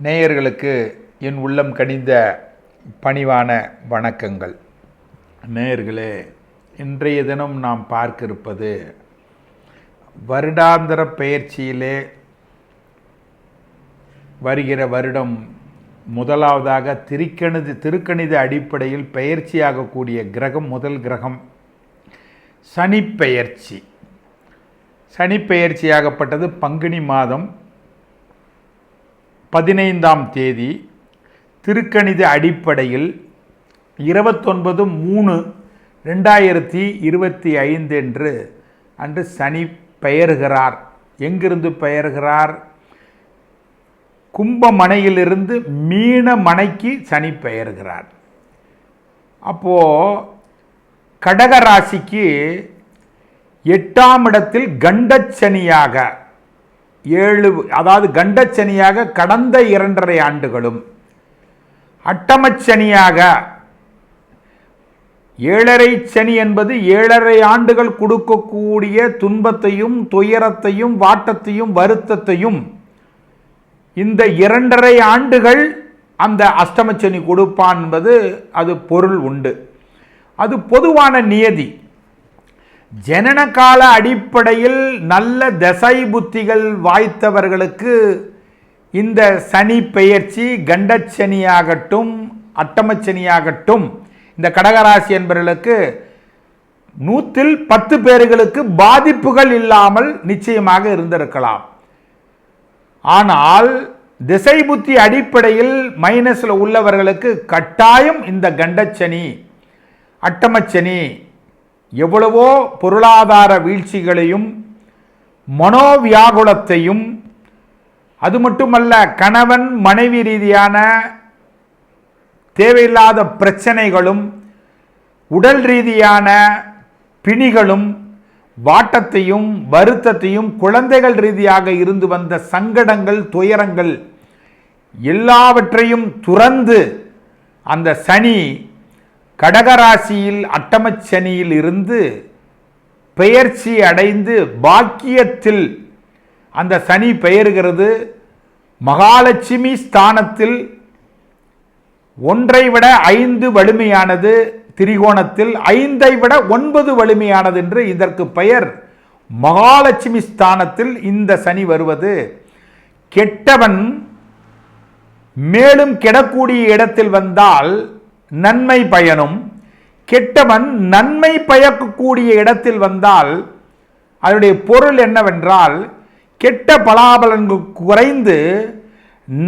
நேயர்களுக்கு என் உள்ளம் கனிந்த பணிவான வணக்கங்கள். நேயர்களே, இன்றைய தினம் நாம் பார்க்க இருப்பது வருடாந்திர பெயர்ச்சியிலே வருகிற வருடம் முதலாவதாக திருக்கணித அடிப்படையில் பெயர்ச்சியாகக்கூடிய கிரகம், முதல் கிரகம் சனி பெயர்ச்சி. சனி பெயர்ச்சியாகப்பட்டது பங்குனி மாதம் 15ஆம் தேதி. திருக்கணித அடிப்படையில் 29/3/2025 என்று அன்று சனி பெயர்கிறார். எங்கிருந்து பெயர்கிறார்? கும்பமனையிலிருந்து மீனமனைக்கு சனி பெயர்கிறார். அப்போது கடகராசிக்கு 8ஆம் இடத்தில் கண்டச்சனியாக கண்டச்சனியாக கடந்த 2.5 ஆண்டுகளும், அட்டமச்சனியாக 7.5 சனி என்பது 7.5 ஆண்டுகள் கொடுக்கக்கூடிய துன்பத்தையும் துயரத்தையும் வாட்டத்தையும் வருத்தத்தையும் இந்த 2.5 ஆண்டுகள் அந்த அஷ்டமச்சனி கொடுப்பான் என்பது அது பொருள் உண்டு. அது பொதுவான நியதி. ஜனன கால அடிப்படையில் நல்ல தசை புத்திகள் வாய்த்தவர்களுக்கு இந்த சனி பெயர்ச்சி கண்டச்சனியாகட்டும் அட்டமச்சனியாகட்டும் இந்த கடகராசி என்பவர்களுக்கு 100-10 பேர்களுக்கு பாதிப்புகள் இல்லாமல் நிச்சயமாக இருந்திருக்கலாம். ஆனால் திசை புத்தி அடிப்படையில் மைனஸில் உள்ளவர்களுக்கு கட்டாயம் இந்த கண்டச்சனி அட்டமச்சனி எவ்வளவோ பொருளாதார வீழ்ச்சிகளையும் மனோவியாகுலத்தையும், அது மட்டுமல்ல கணவன் மனைவி ரீதியான தேவையில்லாத பிரச்சனைகளும், உடல் ரீதியான பிணிகளும், வாட்டத்தையும் வருத்தத்தையும், குழந்தைகள் ரீதியாக இருந்து வந்த சங்கடங்கள் துயரங்கள் எல்லாவற்றையும் துறந்து அந்த சனி கடகராசியில் அட்டமச்சனியில் இருந்து பெயர்ச்சி அடைந்து பாக்கியத்தில் அந்த சனி பெயர்கிறது. மகாலட்சுமி ஸ்தானத்தில் 1ஐ விட 5 வலிமையானது, திரிகோணத்தில் 5ஐ விட 9 வலிமையானது என்று இதற்கு பெயர். மகாலட்சுமி ஸ்தானத்தில் இந்த சனி வருவது கெட்டவன் மேலும் கெடக்கூடிய இடத்தில் வந்தால் நன்மை பயனும், கெட்டவன் நன்மை பயக்கக்கூடிய இடத்தில் வந்தால் அதனுடைய பொருள் என்னவென்றால் கெட்ட பலாபலன்கள் குறைந்து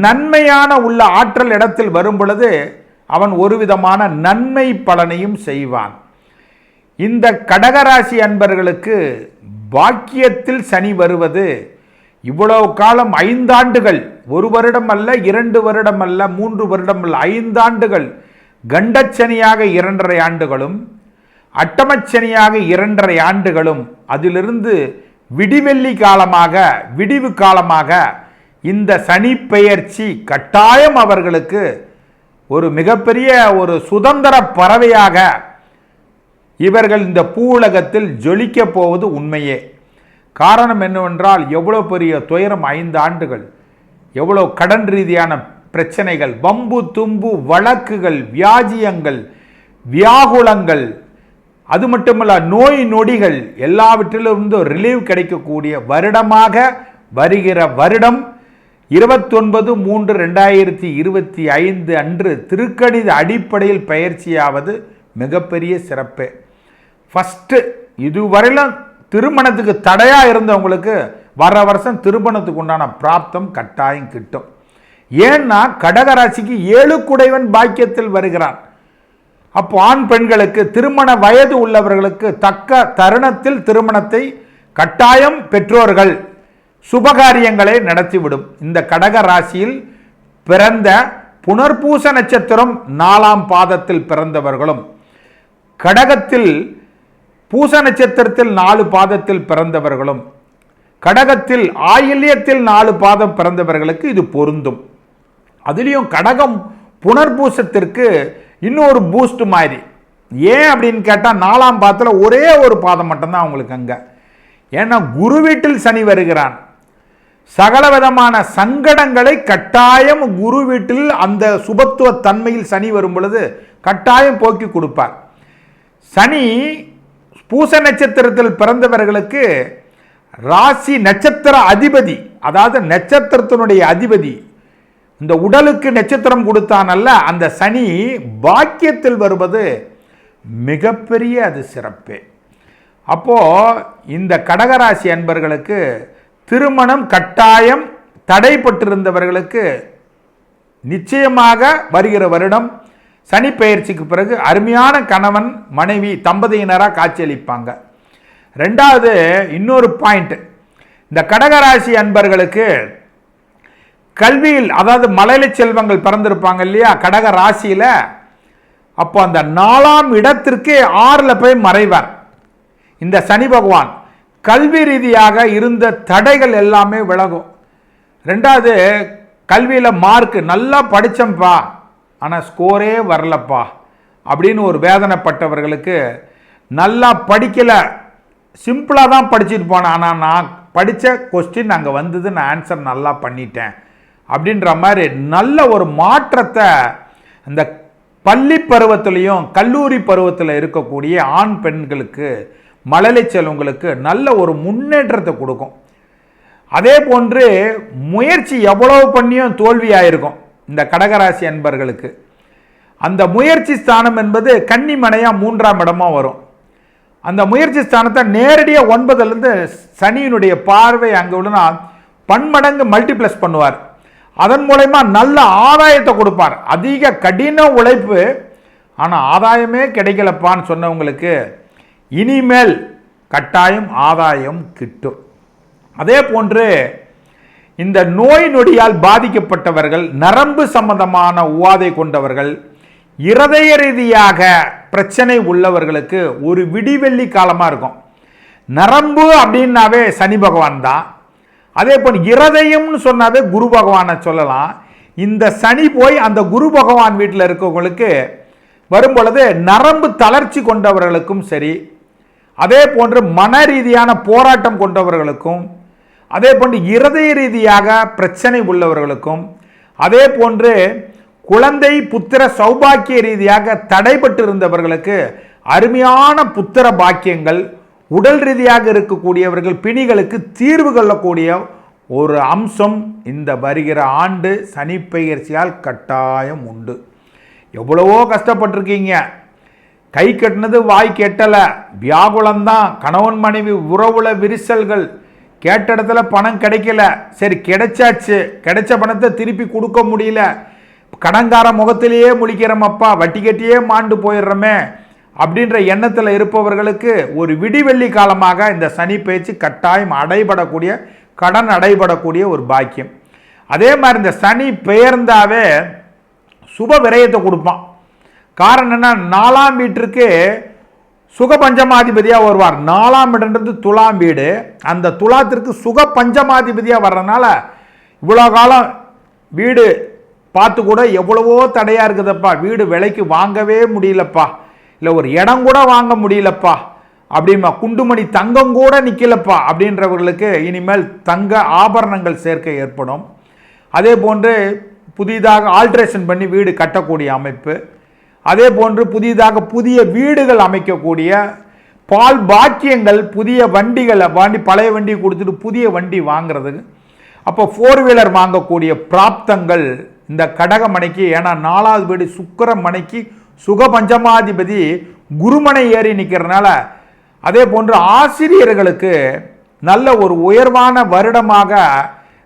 நன்மையான உள்ள ஆற்றல் இடத்தில் வரும் பொழுது அவன் ஒரு விதமான நன்மை பலனையும் செய்வான். இந்த கடகராசி அன்பர்களுக்கு பாக்கியத்தில் சனி வருவது இவ்வளவு காலம் 5 ஆண்டுகள், 1 வருடம் அல்ல, 2 வருடம் அல்ல, 3 வருடம் அல்ல, 5 ஆண்டுகள் கண்டச்சனியாக 2.5 ஆண்டுகளும் அட்டமச்சனியாக 2.5 ஆண்டுகளும், அதிலிருந்து விடிவு காலமாக இந்த சனி பெயர்ச்சி கட்டாயம் அவர்களுக்கு ஒரு மிகப்பெரிய ஒரு சுதந்திர பறவையாக இவர்கள் இந்த பூவுலகத்தில் ஜொலிக்க போவது உண்மையே. காரணம் என்னவென்றால் எவ்வளோ பெரிய துயரம், 5 ஆண்டுகள், எவ்வளோ கடன் ரீதியான பிரச்சனைகள், வம்பு தும்பு வழக்குகள், வியாஜியங்கள், வியாகுலங்கள், அது மட்டுமல்ல நோய் நொடிகள் எல்லாவற்றிலிருந்து ரிலீவ் கிடைக்கக்கூடிய வருடமாக வருகிற வருடம் 29/3/2025 அன்று திருக்கணித அடிப்படையில் பயிற்சியாவது மிகப்பெரிய சிறப்பு. ஃபஸ்ட்டு இதுவரையிலும் திருமணத்துக்கு தடையாக இருந்தவங்களுக்கு வர வருஷம் திருமணத்துக்கு உண்டான பிராப்தம் கட்டாயம் கிட்டும். ஏன்னா கடகராசிக்கு 7 குடைவன் பாக்கியத்தில் வருகிறான். அப்போ ஆண் பெண்களுக்கு திருமண வயது உள்ளவர்களுக்கு தக்க தருணத்தில் திருமணத்தை கட்டாயம் பெற்றோர்கள் சுபகாரியங்களை நடத்திவிடும். இந்த கடகராசியில் பிறந்த புனர்பூச நட்சத்திரம் 4ஆம் பாதத்தில் பிறந்தவர்களும், கடகத்தில் பூச நட்சத்திரத்தில் 4 பாதத்தில் பிறந்தவர்களும், கடகத்தில் ஆயில்யத்தில் 4 பாதம் பிறந்தவர்களுக்கு இது பொருந்தும். அதுலேயும் கடகம் புனர்பூசத்திற்கு இன்னொரு பூஸ்ட் மாதிரி. ஏன் அப்படின்னு கேட்டால் 4ஆம் பாதத்தில் ஒரே ஒரு பாதம் மட்டும்தான் அவங்களுக்கு அங்கே. ஏன்னா குரு வீட்டில் சனி வருகிறான். சகலவிதமான சங்கடங்களை கட்டாயம் குரு வீட்டில் அந்த சுபத்துவ தன்மையில் சனி வரும் பொழுது கட்டாயம் போக்கி கொடுப்பார். சனி பூச நட்சத்திரத்தில் பிறந்தவர்களுக்கு ராசி நட்சத்திர அதிபதி, அதாவது நட்சத்திரத்தினுடைய அதிபதி, இந்த உடலுக்கு நட்சத்திரம் கொடுத்தானல்ல அந்த சனி பாக்கியத்தில் வருவது மிகப்பெரிய அது சிறப்பு. அப்போ இந்த கடகராசி அன்பர்களுக்கு திருமணம் கட்டாயம் தடைப்பட்டிருந்தவர்களுக்கு நிச்சயமாக வருகிற வருடம் சனி பெயர்ச்சிக்கு பிறகு அருமையான கணவன் மனைவி தம்பதியினராக காட்சியளிப்பாங்க. ரெண்டாவது இன்னொரு பாயிண்ட், இந்த கடகராசி அன்பர்களுக்கு கல்வியில், அதாவது மழலை செல்வங்கள் பிறந்திருப்பாங்க இல்லையா கடக ராசியில், அப்போ அந்த 4ஆம் இடத்திற்கு 6ல் போய் மறைவார் இந்த சனி பகவான். கல்வி ரீதியாக இருந்த தடைகள் எல்லாமே விலகும். ரெண்டாவது, கல்வியில் மார்க் நல்லா படித்தம்பா ஆனால் ஸ்கோரே வரலப்பா அப்படின்னு ஒரு வேதனைப்பட்டவர்களுக்கு, நல்லா படிக்கலை சிம்பிளாக தான் படிச்சுட்டு போனேன் ஆனால் நான் படித்த கொஸ்டின் அங்கே வந்தது, நான் ஆன்சர் நல்லா பண்ணிட்டேன் அப்படின்ற மாதிரி நல்ல ஒரு மாற்றத்தை இந்த பள்ளி பருவத்திலையும் கல்லூரி பருவத்தில் இருக்கக்கூடிய ஆண் பெண்களுக்கு மழலை செல்வங்களுக்கு நல்ல ஒரு முன்னேற்றத்தை கொடுக்கும். அதே போன்று முயற்சி எவ்வளவு பண்ணியும் தோல்வியாயிருக்கும் இந்த கடகராசி அன்பர்களுக்கு. அந்த முயற்சி ஸ்தானம் என்பது கன்னிமனையாக 3ஆம் இடமாக வரும். அந்த முயற்சி ஸ்தானத்தை நேரடியாக 9லேருந்து சனியினுடைய பார்வை அங்கே உள்ளனா பன்மடங்கு மல்டிப்ளஸ் பண்ணுவார். அதன் மூலமா நல்ல ஆதாயத்தை கொடுப்பார். அதிக கடின உழைப்பு ஆனால் ஆதாயமே கிடைக்கலப்பான்னு சொன்னவங்களுக்கு இனிமேல் கட்டாயம் ஆதாயம் கிட்டும். அதே போன்று இந்த நோய் நொடியால் பாதிக்கப்பட்டவர்கள், நரம்பு சம்பந்தமான உவாதை கொண்டவர்கள், இருதய ரீதியாக பிரச்சனை உள்ளவர்களுக்கு ஒரு விடிவெள்ளி காலமாக இருக்கும். நரம்பு அப்படின்னாவே சனி பகவான் தான். அதே போல் இருதயம்னு சொன்னாவே குரு பகவானை சொல்லலாம். இந்த சனி போய் அந்த குரு பகவான் வீட்டில் இருக்கவங்களுக்கு வரும் பொழுது நரம்பு தளர்ச்சி கொண்டவர்களுக்கும் சரி, அதே போன்று மன ரீதியான போராட்டம் கொண்டவர்களுக்கும், அதே போன்று இருதய ரீதியாக பிரச்சனை உள்ளவர்களுக்கும், அதே போன்று குழந்தை புத்திர சௌபாக்கிய ரீதியாக தடைபட்டு இருந்தவர்களுக்கு அருமையான புத்திர பாக்கியங்கள், உடல் ரீதியாக இருக்கக்கூடியவர்கள் பிணிகளுக்கு தீர்வு கொள்ளக்கூடிய ஒரு அம்சம் இந்த வருகிற ஆண்டு சனி பெயர்ச்சியால் கட்டாயம் உண்டு. எவ்வளவோ கஷ்டப்பட்டிருக்கீங்க, கை கட்டினது வாய் கெட்டலை, வியாகுலம்தான், கணவன் மனைவி உறவுல விரிசல்கள், கேட்ட இடத்துல பணம் கிடைக்கல, சரி கிடைச்சாச்சு, கிடைச்ச பணத்தை திருப்பி கொடுக்க முடியல, கடன்கார முகத்திலேயே முழிக்கிறோமப்பா, வட்டி கட்டியே மாண்டு போயிடுறோமே அப்படின்ற எண்ணத்தில் இருப்பவர்களுக்கு ஒரு விடிவெள்ளி காலமாக இந்த சனி பெயர்ச்சி கட்டாயம் அடைபடக்கூடிய, கடன் அடைபடக்கூடிய ஒரு பாக்கியம். அதே மாதிரி இந்த சனி பெயர்ந்தாவே சுப விரயத்தை கொடுப்பான். காரணம் என்ன, 4ஆம் வீட்டிற்கு சுக பஞ்சமாதிபதியாக வருவார். 4ஆம் இடம்ன்றது துலாம் வீடு, அந்த துலாத்திற்கு சுக பஞ்சமாதிபதியாக வர்றதுனால இவ்வளோ காலம் வீடு பார்த்து கூட எவ்வளவோ தடையாக இருக்குதுப்பா, வீடு விலைக்கு வாங்கவே முடியலப்பா, இல்லை ஒரு இடம் கூட வாங்க முடியலப்பா அப்படிமா, குண்டுமணி தங்கம் கூட நிற்கலப்பா அப்படின்றவர்களுக்கு இனிமேல் தங்க ஆபரணங்கள் சேர்க்கை ஏற்படும். அதே போன்று புதிதாக ஆல்ட்ரேஷன் பண்ணி வீடு கட்டக்கூடிய அமைப்பு, அதே போன்று புதிதாக புதிய வீடுகள் அமைக்கக்கூடிய பால் பாக்கியங்கள், புதிய வண்டிகளை பழைய வண்டி கொடுத்துட்டு புதிய வண்டி வாங்கிறதுக்கு, அப்போ 4 வீலர் வாங்கக்கூடிய பிராப்தங்கள் இந்த கடகமனைக்கு. ஏன்னா 4ஆவது வீடு சுக்கிர மனைக்கு சுக பஞ்சமாதிபதி குருமனை ஏறி நிற்கிறதுனால. அதே போன்று ஆசிரியர்களுக்கு நல்ல ஒரு உயர்வான வருடமாக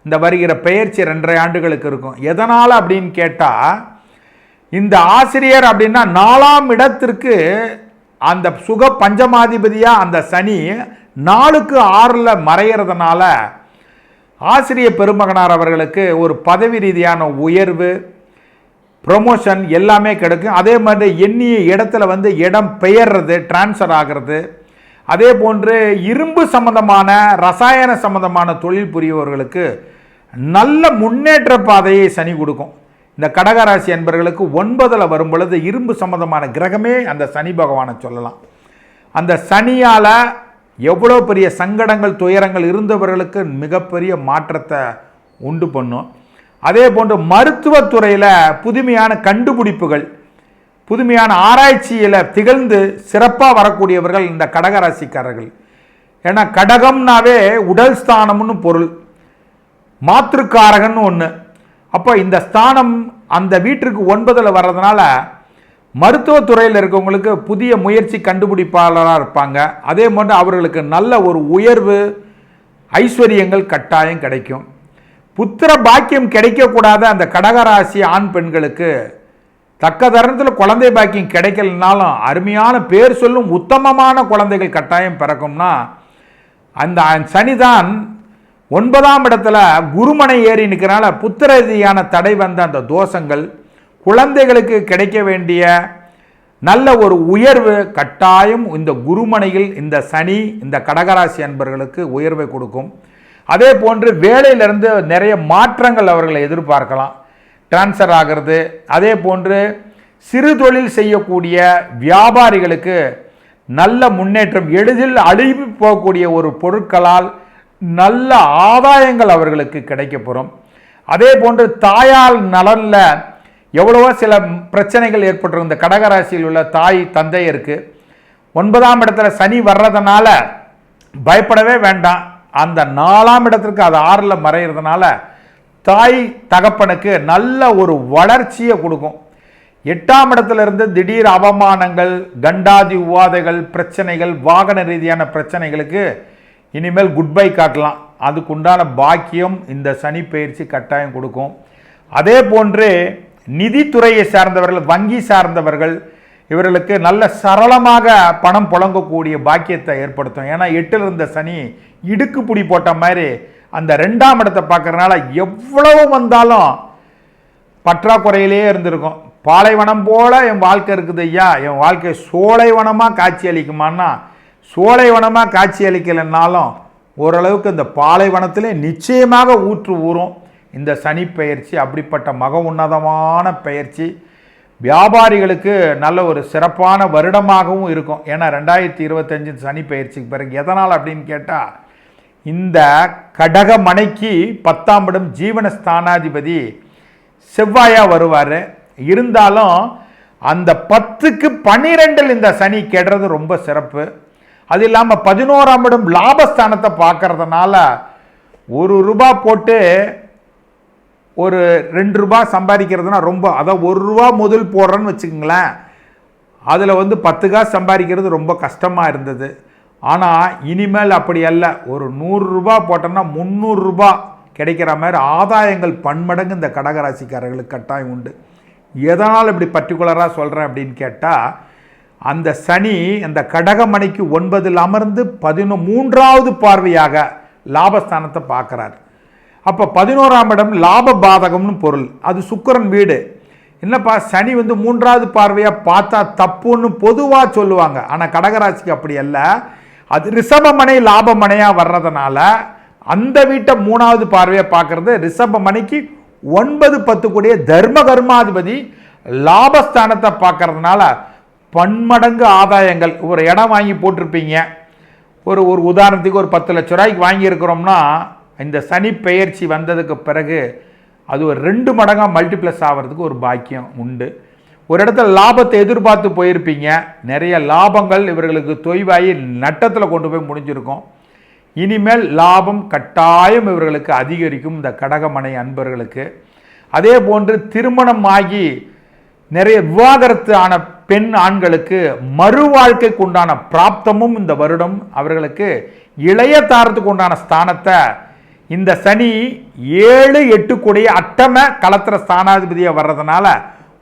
இந்த வருகிற பெயர்ச்சி 2.5 ஆண்டுகளுக்கு இருக்கும். எதனால் அப்படின்னு கேட்டால், இந்த ஆசிரியர் அப்படின்னா 4ஆம் இடத்திற்கு அந்த சுக பஞ்சமாதிபதியாக அந்த சனி 4க்கு 6ல் மறைகிறதுனால ஆசிரியர் பெருமகனார் அவர்களுக்கு ஒரு பதவி ரீதியான உயர்வு, ப்ரொமோஷன் எல்லாமே கிடைக்கும். அதே மாதிரி எண்ணிய இடத்துல இடம் பெயர்றது, டிரான்ஸ்ஃபர் ஆகிறது. அதே போன்று இரும்பு சம்பந்தமான ரசாயன சம்பந்தமான தொழில் புரியவர்களுக்கு நல்ல முன்னேற்ற பாதையை சனி கொடுக்கும். இந்த கடகராசி அன்பர்களுக்கு 9ல் வரும் பொழுது இரும்பு சம்பந்தமான கிரகமே அந்த சனி பகவானை சொல்லலாம். அந்த சனியால் எவ்வளோ பெரிய சங்கடங்கள் துயரங்கள் இருந்தவர்களுக்கு மிகப்பெரிய மாற்றத்தை உண்டு பண்ணும். அதே போன்று மருத்துவத்துறையில் புதுமையான கண்டுபிடிப்புகள், புதுமையான ஆராய்ச்சியில் திகழ்ந்து சிறப்பாக வரக்கூடியவர்கள் இந்த கடகராசிக்காரர்கள். ஏன்னா கடகம்னாவே உடல் ஸ்தானம்னு பொருள், மாத்திருக்காரகன்னு ஒன்று. அப்போ இந்த ஸ்தானம் அந்த வீட்டிற்கு 9ல் வர்றதுனால மருத்துவத்துறையில் இருக்கவங்களுக்கு புதிய முயற்சி கண்டுபிடிப்பாளராக இருப்பாங்க. அதே போன்று அவர்களுக்கு நல்ல ஒரு உயர்வு ஐஸ்வர்யங்கள் கட்டாயம் கிடைக்கும். புத்திர பாக்கியம் கிடைக்கக்கூடாத அந்த கடகராசி ஆண் பெண்களுக்கு தக்க தருணத்தில் குழந்தை பாக்கியம் கிடைக்கலனாலும் அருமையான பேர் சொல்லும் உத்தமமான குழந்தைகள் கட்டாயம் பிறக்கும்னா அந்த சனிதான் 9ஆம் இடத்துல குருமனை ஏறி நிற்கிறனால புத்திர ரீதியான தடை வந்த அந்த தோஷங்கள், குழந்தைகளுக்கு கிடைக்க வேண்டிய நல்ல ஒரு உயர்வு கட்டாயம் இந்த குருமனையில் இந்த சனி இந்த கடகராசி அன்பர்களுக்கு உயர்வை கொடுக்கும். அதே போன்று வேலையிலிருந்து நிறைய மாற்றங்கள் அவர்களை எதிர்பார்க்கலாம், டிரான்ஸ்ஃபர் ஆகிறது. அதே போன்று சிறு தொழில் செய்யக்கூடிய வியாபாரிகளுக்கு நல்ல முன்னேற்றம், எளிதில் அழிவு போகக்கூடிய ஒரு பொருட்களால் நல்ல ஆதாயங்கள் அவர்களுக்கு கிடைக்கப்பெறும். அதே போன்று தாயால் நலனில் எவ்வளவோ சில பிரச்சனைகள் ஏற்பட்டிருக்கும். இந்த கடகராசியில் உள்ள தாய் தந்தையருக்கு 9ஆம் இடத்துல சனி வர்றதுனால பயப்படவே வேண்டாம். அந்த 4ஆம் இடத்திற்கு அது 6ல் மறைகிறதுனால தாய் தகப்பனுக்கு நல்ல ஒரு வளர்ச்சியை கொடுக்கும். 8ஆம் இடத்துல இருந்து திடீர் அவமானங்கள், கண்டாதி உவாதைகள், பிரச்சனைகள், வாகன ரீதியான பிரச்சனைகளுக்கு இனிமேல் குட் பை காட்டலாம். அதுக்குண்டான பாக்கியம் இந்த சனி பயிற்சி கட்டாயம் கொடுக்கும். அதே போன்று நிதித்துறையை சார்ந்தவர்கள், வங்கி சார்ந்தவர்கள், இவர்களுக்கு நல்ல சரளமாக பணம் புழங்கக்கூடிய பாக்கியத்தை ஏற்படுத்தும். ஏன்னா 8ல் இருந்த சனி இடுக்கு பிடி போட்ட மாதிரி அந்த 2ஆம் இடத்தை பார்க்கறதுனால எவ்வளவு வந்தாலும் பற்றாக்குறையிலே இருந்திருக்கும். பாலைவனம் போல என் வாழ்க்கை இருக்குது ஐயா, என் வாழ்க்கை சோலைவனமாக காட்சி அளிக்குமான்னா சோலைவனமாக காட்சி அளிக்கலைன்னாலும் ஓரளவுக்கு இந்த பாலைவனத்திலே நிச்சயமாக ஊற்று ஊறும் இந்த சனி பெயர்ச்சி. அப்படிப்பட்ட மக உன்னதமான பெயர்ச்சி வியாபாரிகளுக்கு நல்ல ஒரு சிறப்பான வருடமாகவும் இருக்கும். ஏன்னா 2025 சனி பெயர்ச்சிக்கு பிறகு எதனால் அப்படின்னு கேட்டால் இந்த கடக மனைக்கு 10ஆம் இடம் ஜீவனஸ்தானாதிபதி செவ்வாயாக வருவார். இருந்தாலும் அந்த 10க்கு 12ல் இந்த சனி கெடுறது ரொம்ப சிறப்பு. அது இல்லாமல் 11ஆம் இடம் லாபஸ்தானத்தை பார்க்கறதுனால ₹1 போட்டு ஒரு ₹2 சம்பாதிக்கிறதுனா ரொம்ப, அதாவது ₹1 முதல் போடுறேன்னு வச்சுக்கோங்களேன், அதில் 10 காசு சம்பாதிக்கிறது ரொம்ப கஷ்டமாக இருந்தது. ஆனால் இனிமேல் அப்படி அல்ல, ஒரு ₹100 போட்டோம்னா ₹300 கிடைக்கிற மாதிரி ஆதாயங்கள் பன்மடங்கு இந்த கடகராசிக்காரர்களுக்கு கட்டாயம் உண்டு. எதனால் இப்படி பர்டிகுலராக சொல்கிறேன் அப்படின்னு கேட்டால் அந்த சனி அந்த கடகமணிக்கு 9ல் அமர்ந்து 13வது பார்வையாக லாபஸ்தானத்தை பார்க்குறார். அப்போ 11ஆம் இடம் லாப பாதகம்னு பொருள், அது சுக்கிரன் வீடு. என்னப்பா சனி 3வது பார்வையாக பார்த்தா தப்புன்னு பொதுவாக சொல்லுவாங்க. ஆனால் கடகராசிக்கு அப்படி அல்ல, அது ரிஷபமனை லாபமனையாக வர்றதுனால அந்த வீட்டை 3வது பார்வையாக பார்க்கறது. ரிஷபமனைக்கு 9, 10 கூடிய தர்ம கர்மாதிபதி லாபஸ்தானத்தை பார்க்கறதுனால பன்மடங்கு ஆதாயங்கள். ஒரு இடம் வாங்கி போட்டிருப்பீங்க, ஒரு உதாரணத்துக்கு ஒரு 10 லட்ச ரூபாய்க்கு வாங்கியிருக்கிறோம்னா இந்த சனி பெயர்ச்சி வந்ததுக்கு பிறகு அது ஒரு 2 மடங்காக மல்டிப்ளஸ் ஆகிறதுக்கு ஒரு பாக்கியம் உண்டு. ஒரு இடத்துல லாபத்தை எதிர்பார்த்து போயிருப்பீங்க, நிறைய லாபங்கள் இவர்களுக்கு தொய்வாகி நட்டத்தில் கொண்டு போய் முடிஞ்சிருக்கும். இனிமேல் லாபம் கட்டாயம் இவர்களுக்கு அதிகரிக்கும் இந்த கடகமனை அன்பர்களுக்கு. அதே போன்று திருமணம் ஆகி நிறைய விவாகரத்து ஆன பெண் ஆண்களுக்கு மறு வாழ்க்கைக்கு உண்டான பிராப்தமும் இந்த வருடம் அவர்களுக்கு இளைய தாரத்துக்கு உண்டான ஸ்தானத்தை இந்த சனி 7, 8 கூடிய அட்டம கலத்திர ஸ்தானாதிபதியாக வர்றதுனால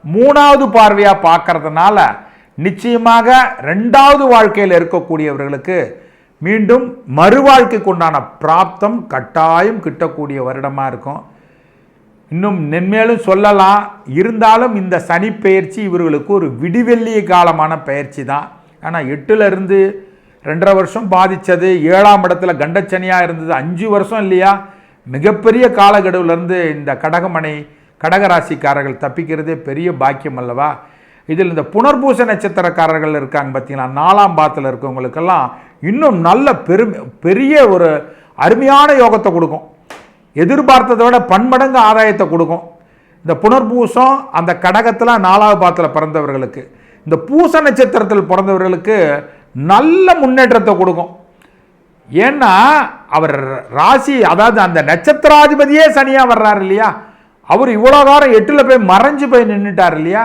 3வது பார்வையாக பார்க்கறதுனால நிச்சயமாக 2வது வாழ்க்கையில் இருக்கக்கூடியவர்களுக்கு மீண்டும் மறு வாழ்க்கைக்கு உண்டான பிராப்தம் கட்டாயம் கிட்டக்கூடிய வருடமாக இருக்கும். இன்னும் மென்மேலும் சொல்லலாம். இருந்தாலும் இந்த சனி பெயர்ச்சி இவர்களுக்கு ஒரு விடிவெள்ளிய காலமான பயிற்சி தான். ஆனால் 8ல் இருந்து 2.5 வருஷம் பாதித்தது, 7ஆம் இடத்துல கண்டச்சனியாக இருந்தது 5 வருஷம் இல்லையா, மிகப்பெரிய காலகெடுவிலிருந்து இந்த கடகராசிக்காரர்கள் தப்பிக்கிறதே பெரிய பாக்கியம் அல்லவா. இதில் இந்த புனர்பூச நட்சத்திரக்காரர்கள் இருக்காங்க பார்த்தீங்களா, 4ஆம் பாதத்தில் இருக்கவங்களுக்கெல்லாம் இன்னும் நல்ல பெரிய ஒரு அருமையான யோகத்தை கொடுக்கும். எதிர்பார்த்ததை விட பன்மடங்கு ஆதாயத்தை கொடுக்கும். இந்த புனர்பூசம் அந்த கடகத்தில் 4ஆவது பாதத்தில் பிறந்தவர்களுக்கு, இந்த பூச நட்சத்திரத்தில் பிறந்தவர்களுக்கு நல்ல முன்னேற்றத்தை கொடுக்கும். ஏன்னா அவர் ராசி, அதாவது அந்த நட்சத்திராதிபதியே சனியாக வர்றாரு இல்லையா, அவர் இவ்வளோ காலம் 8ல் போய் மறைஞ்சு போய் நின்றுட்டார் இல்லையா,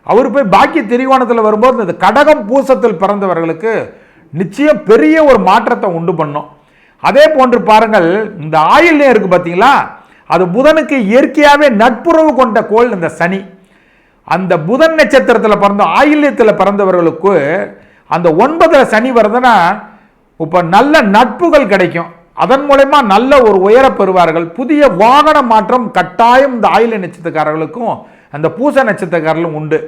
அவர் போய் பாக்கி திரிகோணத்தில் வரும்போது இந்த கடகம் பூசத்தில் பிறந்தவர்களுக்கு நிச்சயம் பெரிய ஒரு மாற்றத்தை உண்டு பண்ணும். அதே போன்று பாருங்கள், இந்த ஆயில்யம் இருக்குது பார்த்தீங்களா, அது புதனுக்கு இயற்கையாகவே நட்புறவு கொண்ட கோள் இந்த சனி. அந்த புதன் நட்சத்திரத்தில் பிறந்த ஆயில்யத்தில் பிறந்தவர்களுக்கு அந்த 9ல் சனி வருதுன்னா இப்போ நல்ல நட்புகள் கிடைக்கும். அதன் மூலமா நல்ல ஒரு உயர பெறுவார்கள். புதிய வாகன மாற்றம் கட்டாயம் இந்த ஆயில்ய நட்சத்திரக்காரர்களுக்கும் அந்த பூச நட்சத்திரக்காரர்களும் உண்டு.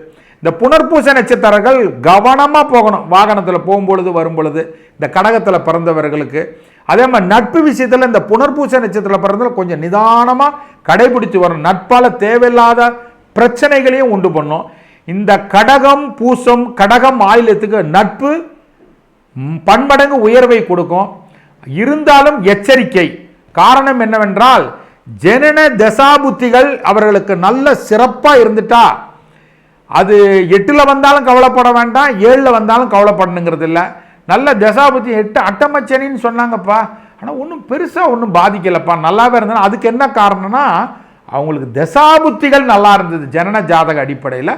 இந்த புனர்பூச நட்சத்திரர்கள் கவனமாக போகணும் வாகனத்தில் போகும்பொழுது வரும்பொழுது, இந்த கடகத்தில் பிறந்தவர்களுக்கு. அதே மாதிரி நட்பு விஷயத்தில் இந்த புனர்பூச நட்சத்திரத்தில் பிறந்தவர்கள் கொஞ்சம் நிதானமாக கடைபிடித்து வரணும். நட்பால் தேவையில்லாத பிரச்சனைகளையும் உண்டு பண்ணும். இந்த கடகம் பூசம் கடகம் ஆயில்யத்துக்கு நட்பு பன்மடங்கு உயர்வை கொடுக்கும். இருந்தாலும் எச்சரிக்கை. காரணம் என்னவென்றால், ஜனன தசாபுத்திகள் அவர்களுக்கு நல்ல சிறப்பாக இருந்துட்டா அது 8ல் வந்தாலும் கவலைப்பட வேண்டாம், 7ல் வந்தாலும் கவலைப்படணுங்கிறது இல்லை. நல்ல தசாபுத்தி 8 அட்டமச்சனின்னு சொன்னாங்கப்பா, ஆனால் ஒன்றும் பெருசாக ஒன்றும் பாதிக்கலைப்பா, நல்லாவே இருந்தது. அதுக்கு என்ன காரணம்னா, அவங்களுக்கு தசாபுத்திகள் நல்லா இருந்தது ஜனன ஜாதக அடிப்படையில்.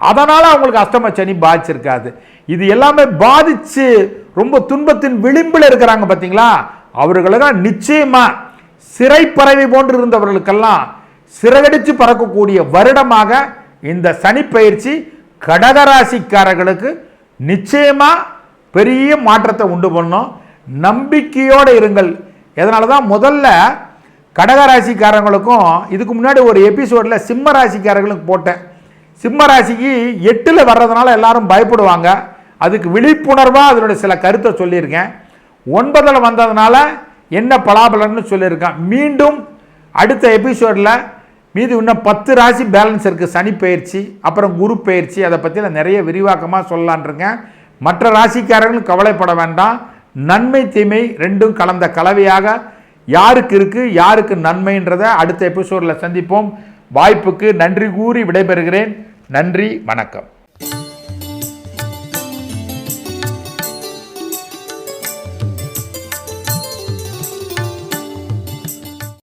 அதனால் அவங்களுக்கு அஷ்டமச்சனி பாதிச்சிருக்காது. இது எல்லாமே பாதிச்சு ரொம்ப துன்பத்தின் விளிம்பில் இருக்கிறாங்க பார்த்தீங்களா, அவர்களுக்கு நிச்சயமா சிறைப்பறவை போன்று இருந்தவர்களுக்கெல்லாம் சிறகடிச்சு பறக்கக்கூடிய வருடமாக இந்த சனி பயிற்சி கடகராசிக்காரர்களுக்கு நிச்சயமா பெரிய மாற்றத்தை உண்டு பண்ணும். நம்பிக்கையோடு இருங்கள். அதனால தான் முதல்ல கடகராசிக்காரங்களுக்கும் இதுக்கு முன்னாடி ஒரு எபிசோடில் சிம்ம ராசிக்காரர்களுக்கு போட்டேன். சிம்ம ராசிக்கு 8ல் வர்றதுனால எல்லாரும் பயப்படுவாங்க, அதுக்கு விழிப்புணர்வாக அதனுடைய சில கருத்தை சொல்லியிருக்கேன். 9ல் வந்ததுனால என்ன பலாபலன்னு சொல்லியிருக்கேன். மீண்டும் அடுத்த எபிசோடில் மீது இன்னும் 10 ராசி பேலன்ஸ் இருக்குது. சனி பயிற்சி அப்புறம் குரு பயிற்சி, அதை பற்றி நான் நிறைய விரிவாக்கமாக சொல்லலான் இருக்கேன். மற்ற ராசிக்காரர்களும் கவலைப்பட வேண்டாம். நன்மை தீமை ரெண்டும் கலந்த கலவையாக யாருக்கு இருக்குது யாருக்கு நன்மைன்றதை அடுத்த எபிசோடில் சந்திப்போம். வாய்ப்புக்கு நன்றி கூறி விடைபெறுகிறேன். நன்றி, வணக்கம்.